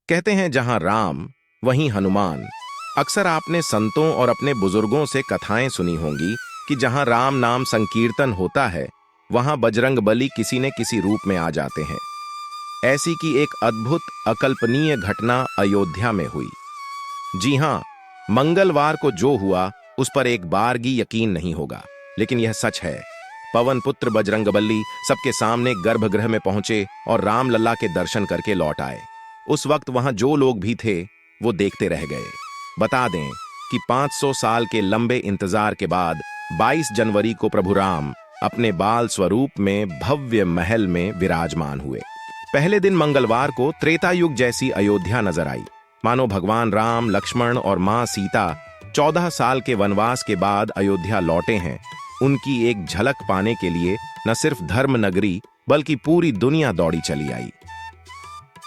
कहते हैं जहां राम वहीं हनुमान। अक्सर आपने संतों और अपने बुजुर्गों से कथाएं सुनी होंगी कि जहां राम नाम संकीर्तन होता है वहां बजरंगबली किसी न किसी रूप में आ जाते हैं। ऐसी की एक अद्भुत अकल्पनीय घटना अयोध्या में हुई। जी हां, मंगलवार को जो हुआ उस पर एक बार भी यकीन नहीं होगा, लेकिन यह सच है। पवन पुत्र बजरंगबली सबके सामने गर्भगृह में पहुंचे और रामलला के दर्शन करके लौट आए। उस वक्त वहां जो लोग भी थे वो देखते रह गए। बता दें कि 500 साल के लंबे इंतजार के बाद 22 जनवरी को प्रभु राम अपने बाल स्वरूप में भव्य महल में विराजमान हुए। पहले दिन मंगलवार को त्रेता युग जैसी अयोध्या नजर आई, मानो भगवान राम, लक्ष्मण और मां सीता 14 साल के वनवास के बाद अयोध्या लौटे हैं। उनकी एक झलक पाने के लिए न सिर्फ धर्म नगरी बल्कि पूरी दुनिया दौड़ी चली आई।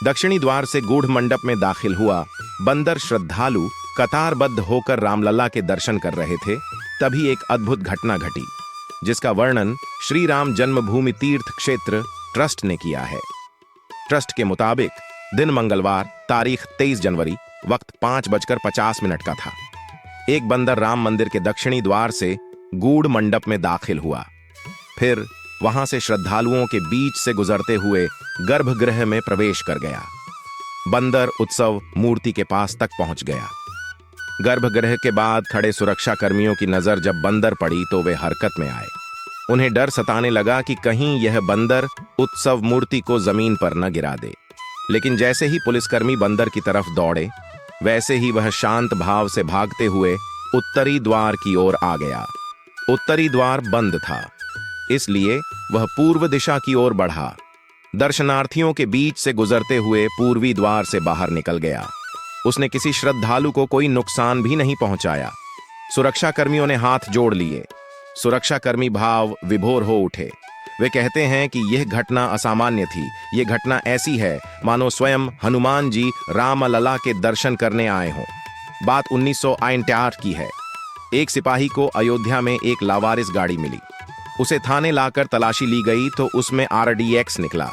दक्षिणी द्वार से गूढ़ मंडप में दाखिल हुआ बंदर श्रद्धालु कतारबद्ध होकर रामलला के दर्शन कर रहे थे। तभी एक अद्भुत घटना घटी जिसका वर्णन श्री राम जन्मभूमि तीर्थ क्षेत्र ट्रस्ट ने किया है। ट्रस्ट के मुताबिक दिन मंगलवार तारीख 23 जनवरी वक्त 5:50 का था। एक बंदर राम मंदिर के दक्षिणी द्वार से गूढ़ मंडप में दाखिल हुआ, फिर वहां से श्रद्धालुओं के बीच से गुजरते हुए गर्भगृह में प्रवेश कर गया। बंदर उत्सव मूर्ति के पास तक पहुंच गया। गर्भगृह के बाद खड़े सुरक्षा कर्मियों की नजर जब बंदर पड़ी तो वे हरकत में आए। उन्हें डर सताने लगा कि कहीं यह बंदर उत्सव मूर्ति को जमीन पर न गिरा दे। लेकिन जैसे ही पुलिसकर्मी बंदर की तरफ दौड़े, वैसे ही वह शांत भाव से भागते हुए उत्तरी द्वार की ओर आ गया। उत्तरी द्वार बंद था, इसलिए वह पूर्व दिशा की ओर बढ़ा। दर्शनार्थियों के बीच से गुजरते हुए पूर्वी द्वार से बाहर निकल गया। उसने किसी श्रद्धालु को कोई नुकसान भी नहीं पहुंचाया। सुरक्षा कर्मियों ने हाथ जोड़ लिए। सुरक्षाकर्मी भाव विभोर हो उठे। वे कहते हैं कि यह घटना असामान्य थी। यह घटना ऐसी है मानो स्वयं हनुमान जी रामलला के दर्शन करने आए हों। बात 1968 की है। एक सिपाही को अयोध्या में एक लावारिस गाड़ी मिली। उसे थाने लाकर तलाशी ली गई तो उसमें RDX निकला।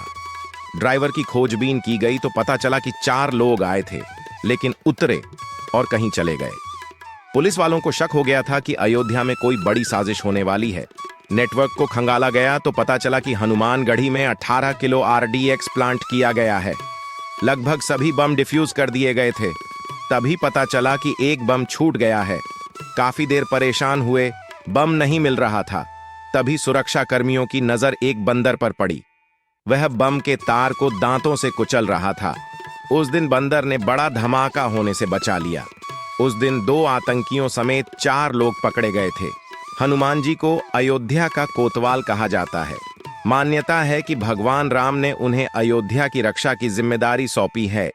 ड्राइवर की खोजबीन की गई तो पता चला कि 4 लोग आए थे, लेकिन उतरे और कहीं चले गए। पुलिस वालों को शक हो गया था कि अयोध्या में कोई बड़ी साजिश होने वाली है। नेटवर्क को खंगाला गया तो पता चला कि हनुमानगढ़ी में 18 किलो RDX प्लांट किया गया है। लगभग सभी बम डिफ्यूज कर दिए गए थे। तभी पता चला कि एक बम छूट गया है। काफी देर परेशान हुए, बम नहीं मिल रहा था। तभी सुरक्षा कर्मियों की नजर एक बंदर पर पड़ी। वह बम के तार को दांतों से कुचल रहा था। उस दिन बंदर ने बड़ा धमाका होने से बचा लिया। उस दिन 2 आतंकियों समेत 4 लोग पकड़े गए थे। हनुमान जी को अयोध्या का कोतवाल कहा जाता है। मान्यता है कि भगवान राम ने उन्हें अयोध्या की रक्षा की जिम्मेदारी सौंपी है।